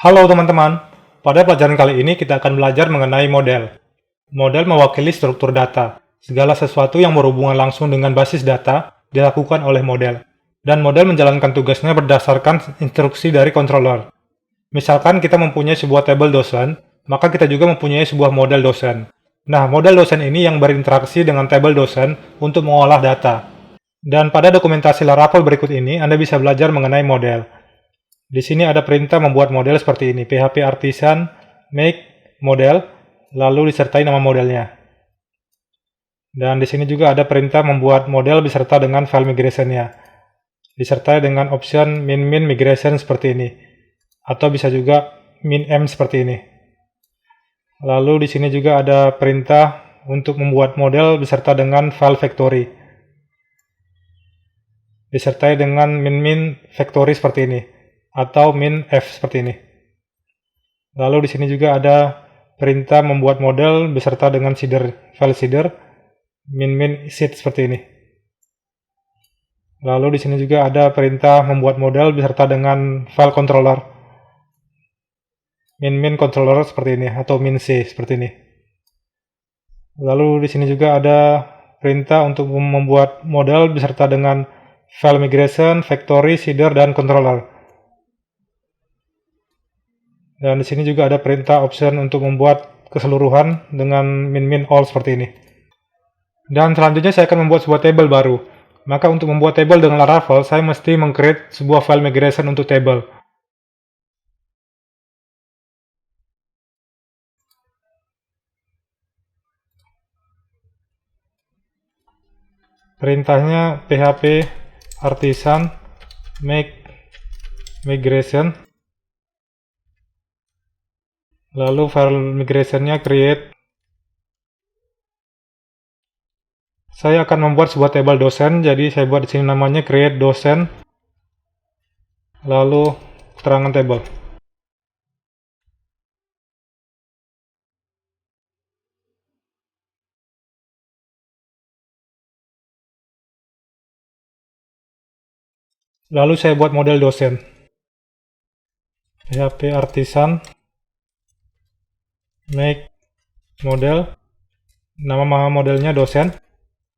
Halo teman-teman, pada pelajaran kali ini kita akan belajar mengenai model. Model mewakili struktur data. Segala sesuatu yang berhubungan langsung dengan basis data dilakukan oleh model. Dan model menjalankan tugasnya berdasarkan instruksi dari controller. Misalkan kita mempunyai sebuah tabel dosen, maka kita juga mempunyai sebuah model dosen. Nah, model dosen ini yang berinteraksi dengan tabel dosen untuk mengolah data. Dan pada dokumentasi Laravel berikut ini, Anda bisa belajar mengenai model. Di sini ada perintah membuat model seperti ini, php artisan make model, lalu disertai nama modelnya. Dan di sini juga ada perintah membuat model beserta dengan file migration-nya, disertai dengan option min migration seperti ini, atau bisa juga min-m seperti ini. Lalu di sini juga ada perintah untuk membuat model beserta dengan file factory, disertai dengan min factory seperti ini, atau min-f seperti ini. Lalu di sini juga ada perintah membuat model beserta dengan file seeder, min seed seperti ini. Lalu di sini juga ada perintah membuat model beserta dengan file controller, min controller seperti ini, atau min c seperti ini. Lalu di sini juga ada perintah untuk membuat model beserta dengan file migration, factory, seeder, dan controller. Dan di sini juga ada perintah option untuk membuat keseluruhan dengan min all seperti ini. Dan selanjutnya saya akan membuat sebuah table baru. Maka untuk membuat table dengan Laravel, saya mesti meng-create sebuah file migration untuk table. Perintahnya php artisan make migration. Lalu file migration-nya create. Saya akan membuat sebuah table dosen, jadi saya buat di sini namanya create dosen. Lalu keterangan table. Lalu saya buat model dosen. PHP artisan make model. Nama modelnya dosen.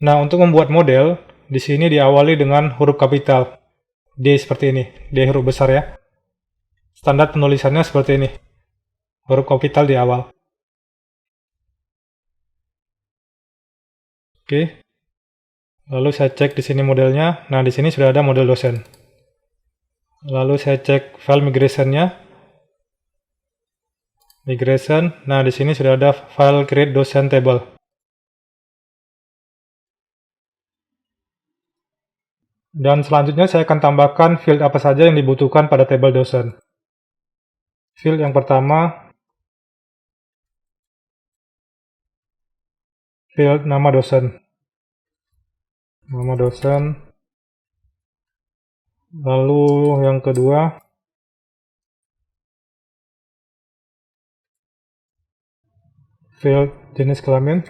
Nah, untuk membuat model, di sini diawali dengan huruf kapital. D seperti ini, D huruf besar ya. Standar penulisannya seperti ini. Huruf kapital di awal. Oke. Lalu saya cek di sini modelnya. Nah, di sini sudah ada model dosen. Lalu saya cek file migration-nya. Migration. Nah, di sini sudah ada file create dosen table. Dan selanjutnya saya akan tambahkan field apa saja yang dibutuhkan pada table dosen. Field yang pertama, field nama dosen. Nama dosen. Lalu yang kedua, field jenis kelamin.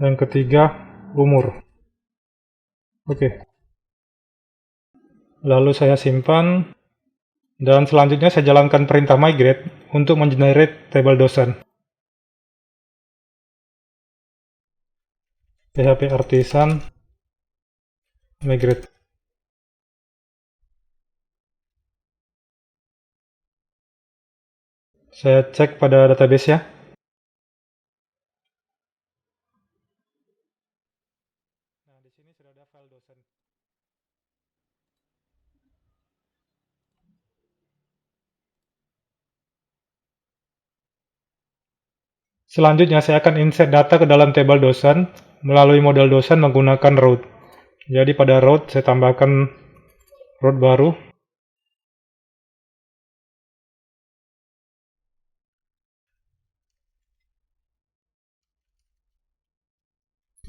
Yang ketiga, umur. Oke. Lalu saya simpan. Dan selanjutnya saya jalankan perintah migrate untuk mengenerate table dosen. PHP artisan migrate. Saya cek pada database ya. Nah, di sini sudah ada file dosen. Selanjutnya saya akan insert data ke dalam table dosen melalui model dosen menggunakan route. Jadi pada route saya tambahkan route baru.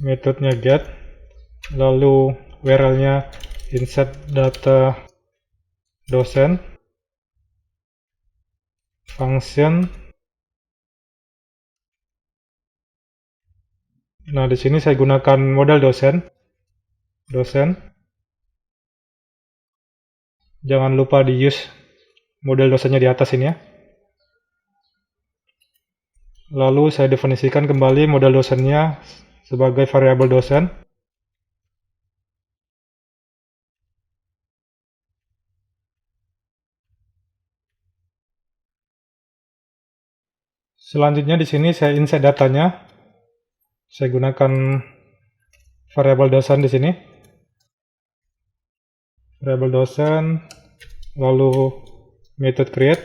Metodenya get. Lalu URL-nya insert data dosen. Function Nah, di sini saya gunakan model dosen. Jangan lupa di use model dosennya di atas ini ya. Lalu saya definisikan kembali model dosennya sebagai variabel dosen. Selanjutnya di sini saya insert datanya. Saya gunakan variabel dosen di sini. Variabel dosen, lalu method create.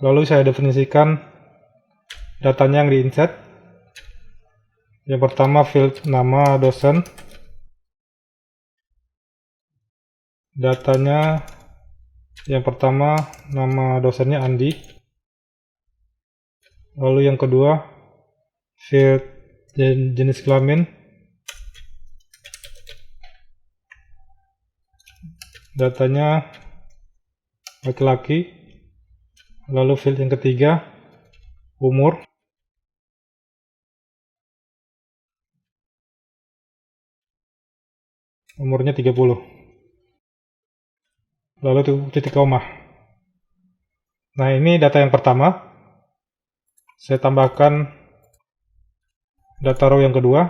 Lalu saya definisikan datanya yang di-insert. Yang pertama field nama dosen. Datanya yang pertama nama dosennya Andi. Lalu yang kedua field jenis kelamin. Datanya laki-laki. Lalu field yang ketiga umur. Umurnya 30. Lalu titik koma. Nah, ini data yang pertama. Saya tambahkan data row yang kedua.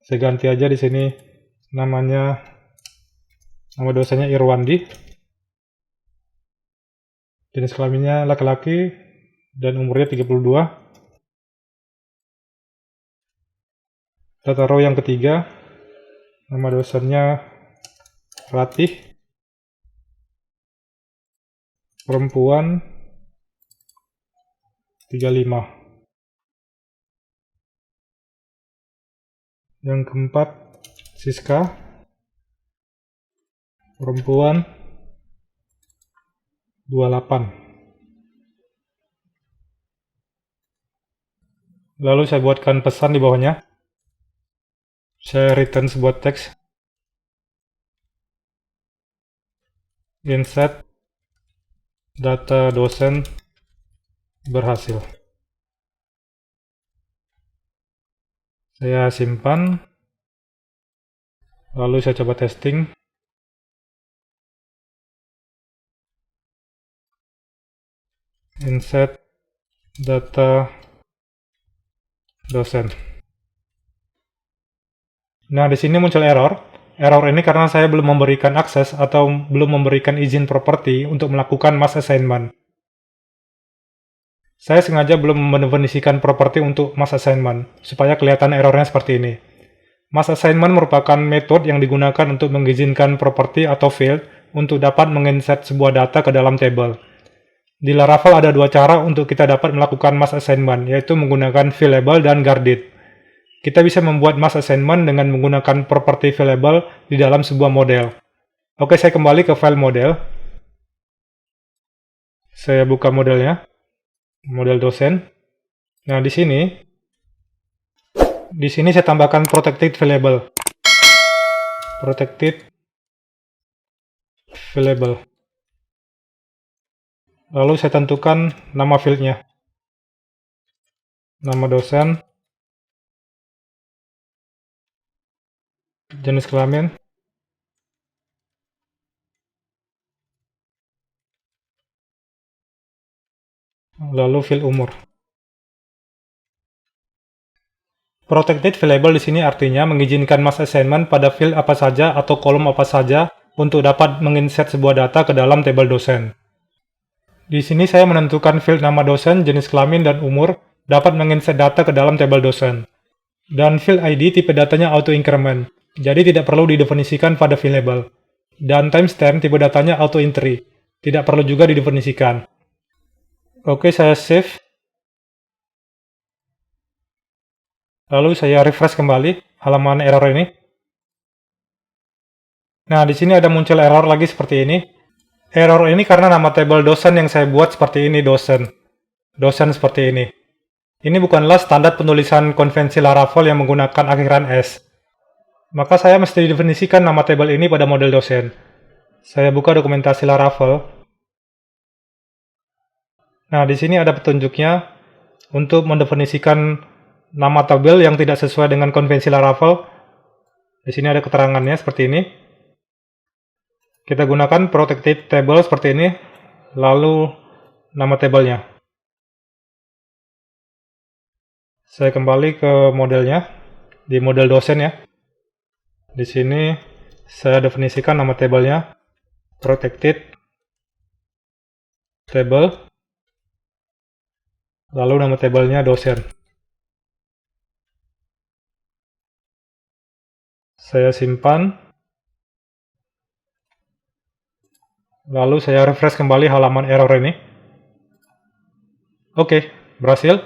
Saya ganti aja di sini nama dosennya Irwandi. Jenis kelaminnya laki-laki dan umurnya 32. Data row yang ketiga, nama dosennya Ratih, perempuan 35. Yang keempat, Siska, perempuan 28. Lalu saya buatkan pesan di bawahnya. Saya return sebuah teks. Insert data dosen berhasil. Saya simpan. Lalu saya coba testing. Insert data dosen. Nah, di sini muncul error. Error ini karena saya belum memberikan akses atau belum memberikan izin properti untuk melakukan mass assignment. Saya sengaja belum mendefinisikan properti untuk mass assignment, supaya kelihatan errornya seperti ini. Mass assignment merupakan metode yang digunakan untuk mengizinkan properti atau field untuk dapat menginsert sebuah data ke dalam table. Di Laravel ada dua cara untuk kita dapat melakukan mass assignment, yaitu menggunakan fill-label dan guarded. Kita bisa membuat mass assignment dengan menggunakan property fill-label di dalam sebuah model. Oke, saya kembali ke file model. Saya buka modelnya, model dosen. Nah, di sini saya tambahkan protected fill-label. Protected fill-label. Lalu saya tentukan nama fieldnya. Nama dosen. Jenis kelamin. Lalu field umur. Protected fill-label di sini artinya mengizinkan mass assignment pada field apa saja atau kolom apa saja untuk dapat menginsert sebuah data ke dalam tabel dosen. Di sini saya menentukan field nama dosen, jenis kelamin, dan umur dapat menginsert data ke dalam tabel dosen. Dan field ID tipe datanya auto increment, jadi tidak perlu didefinisikan pada field label. Dan timestamp tipe datanya auto entry, tidak perlu juga didefinisikan. Oke, saya save. Lalu saya refresh kembali halaman error ini. Nah, di sini ada muncul error lagi seperti ini. Error ini karena nama table dosen yang saya buat seperti ini, dosen. Dosen seperti ini. Ini bukanlah standar penulisan konvensi Laravel yang menggunakan akhiran S. Maka saya mesti definisikan nama table ini pada model dosen. Saya buka dokumentasi Laravel. Nah, di sini ada petunjuknya untuk mendefinisikan nama tabel yang tidak sesuai dengan konvensi Laravel. Di sini ada keterangannya seperti ini. Kita gunakan protected table seperti ini, lalu nama tabelnya. Saya kembali ke modelnya, di model dosen ya. Di sini saya definisikan nama tabelnya, protected table, lalu nama tabelnya dosen. Saya simpan, lalu saya refresh kembali halaman error ini. Oke, berhasil.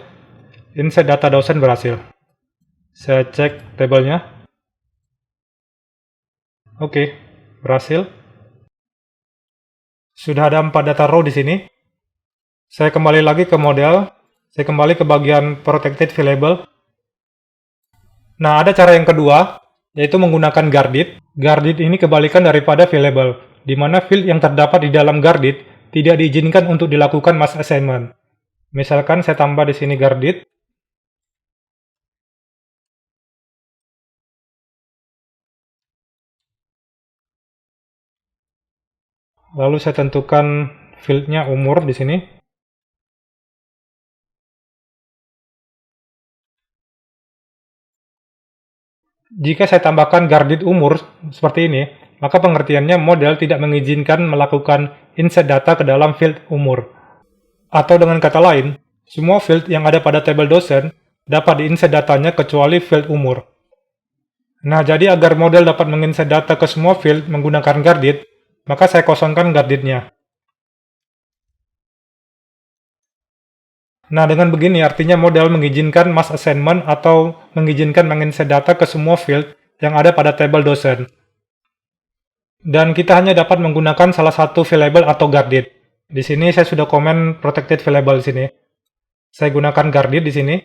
Insert data dosen berhasil. Saya cek tabelnya. Oke, berhasil. Sudah ada 4 data row di sini. Saya kembali lagi ke model. Saya kembali ke bagian protected variable. Nah, ada cara yang kedua, yaitu menggunakan guarded. Guarded ini kebalikan daripada variable, di mana field yang terdapat di dalam guarded tidak diizinkan untuk dilakukan mass assignment. Misalkan saya tambah di sini guarded. Lalu saya tentukan fieldnya umur di sini. Jika saya tambahkan guarded umur seperti ini, maka pengertiannya model tidak mengizinkan melakukan insert data ke dalam field umur. Atau dengan kata lain, semua field yang ada pada tabel dosen dapat diinsert datanya kecuali field umur. Nah, jadi agar model dapat menginsert data ke semua field menggunakan guarded, maka saya kosongkan guardednya. Nah, dengan begini artinya model mengizinkan mass assignment atau mengizinkan menginsert data ke semua field yang ada pada tabel dosen. Dan kita hanya dapat menggunakan salah satu variable atau guarded. Di sini saya sudah komen protected variable di sini. Saya gunakan guarded di sini.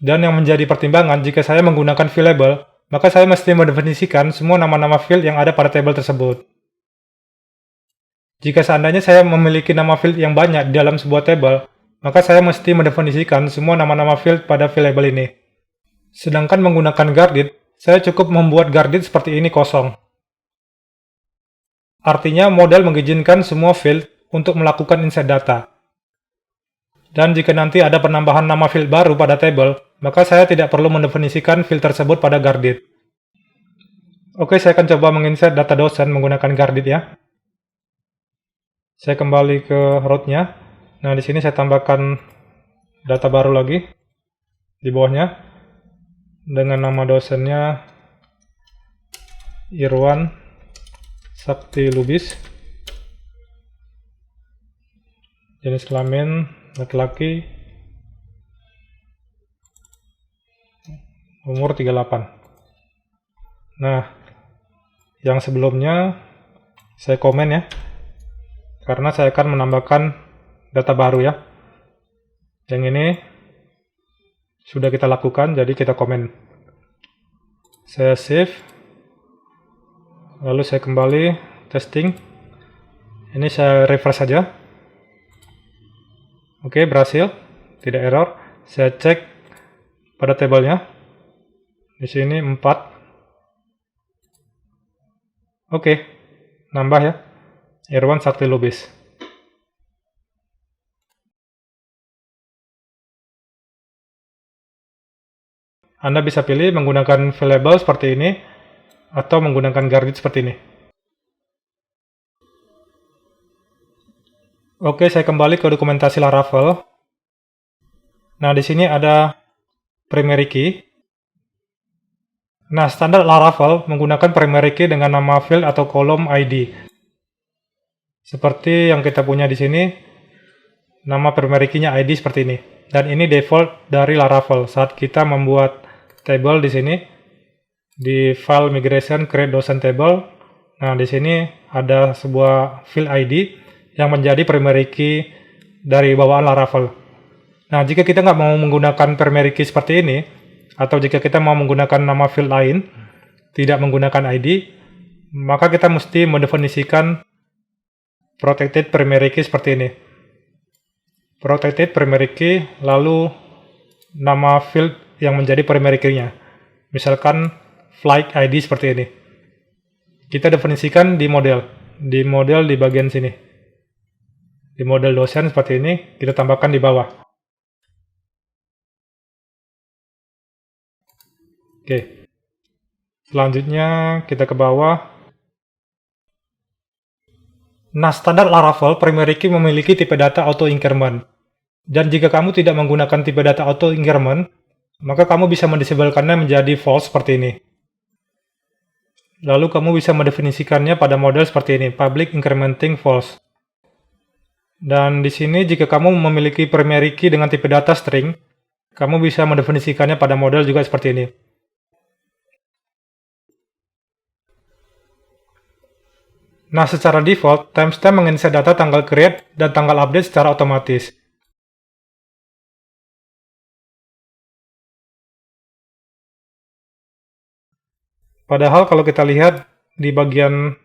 Dan yang menjadi pertimbangan jika saya menggunakan variable, maka saya mesti mendefinisikan semua nama-nama field yang ada pada tabel tersebut. Jika seandainya saya memiliki nama field yang banyak di dalam sebuah tabel, maka saya mesti mendefinisikan semua nama-nama field pada variable ini. Sedangkan menggunakan guarded, saya cukup membuat guarded seperti ini kosong. Artinya model mengizinkan semua field untuk melakukan insert data. Dan jika nanti ada penambahan nama field baru pada tabel, maka saya tidak perlu mendefinisikan field tersebut pada guarded. Oke, saya akan coba menginsert data dosen menggunakan guarded ya. Saya kembali ke root-nya. Nah, di sini saya tambahkan data baru lagi di bawahnya dengan nama dosennya Irwan Sakti Lubis. Jenis kelamin laki-laki, umur 38. Nah, yang sebelumnya saya komen ya, karena saya akan menambahkan data baru ya. Yang ini sudah kita lakukan, jadi kita komen. Saya save, lalu saya kembali testing. Ini saya refresh saja. Oke, berhasil, tidak error. Saya cek pada tabelnya. Di sini 4. Oke, nambah ya. Irwan Sakti Lubis. Anda bisa pilih menggunakan variable seperti ini atau menggunakan guarded seperti ini. Oke, saya kembali ke dokumentasi Laravel. Nah, di sini ada primary key. Nah, standar Laravel menggunakan primary key dengan nama field atau kolom ID. Seperti yang kita punya di sini, nama primary key-nya ID seperti ini. Dan ini default dari Laravel saat kita membuat table di sini di file migration create dosen table. Nah, di sini ada sebuah field ID yang menjadi primary key dari bawaan Laravel. Nah, jika kita nggak mau menggunakan primary key seperti ini, atau jika kita mau menggunakan nama field lain, tidak menggunakan ID, maka kita mesti mendefinisikan protected primary key seperti ini. Protected primary key, lalu nama field yang menjadi primary key-nya. Misalkan flight ID seperti ini. Kita definisikan di model di bagian sini. Di model dosen seperti ini, kita tambahkan di bawah. Oke. Selanjutnya kita ke bawah. Nah, standar Laravel primary key memiliki tipe data auto increment. Dan jika kamu tidak menggunakan tipe data auto increment, maka kamu bisa mendisablekannya menjadi false seperti ini. Lalu kamu bisa mendefinisikannya pada model seperti ini, public incrementing false. Dan di sini jika kamu memiliki primary key dengan tipe data string, kamu bisa mendefinisikannya pada model juga seperti ini. Nah, secara default, timestamp menginsert data tanggal create dan tanggal update secara otomatis. Padahal kalau kita lihat di bagian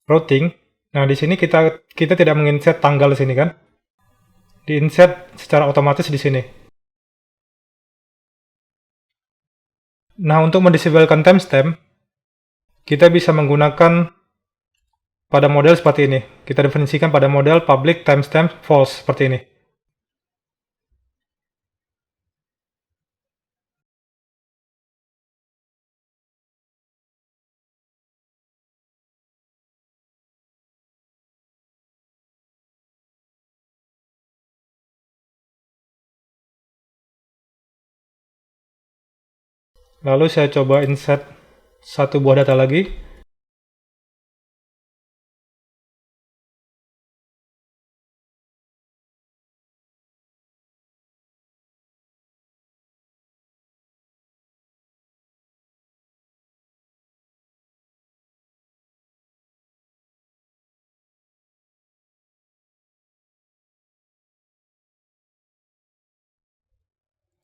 routing, nah di sini kita tidak menginsert tanggal di sini kan? Diinsert secara otomatis di sini. Nah, untuk mendisablekan timestamp, kita bisa menggunakan pada model seperti ini. Kita definisikan pada model public timestamp false seperti ini. Lalu saya coba insert satu buah data lagi.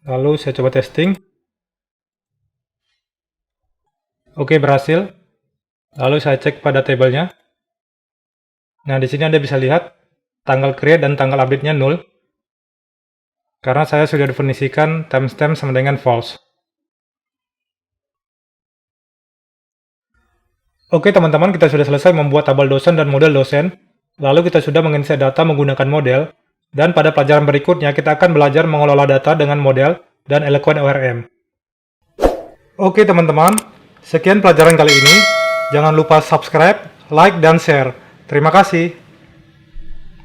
Lalu saya coba testing. Oke, berhasil. Lalu saya cek pada tabelnya. Nah, di sini Anda bisa lihat tanggal create dan tanggal update-nya 0. Karena saya sudah definisikan timestamp sama dengan false. Oke teman-teman, kita sudah selesai membuat tabel dosen dan model dosen. Lalu kita sudah menginsert data menggunakan model. Dan pada pelajaran berikutnya kita akan belajar mengelola data dengan model dan Eloquent ORM. Oke teman-teman, sekian pelajaran kali ini. Jangan lupa subscribe, like, dan share. Terima kasih.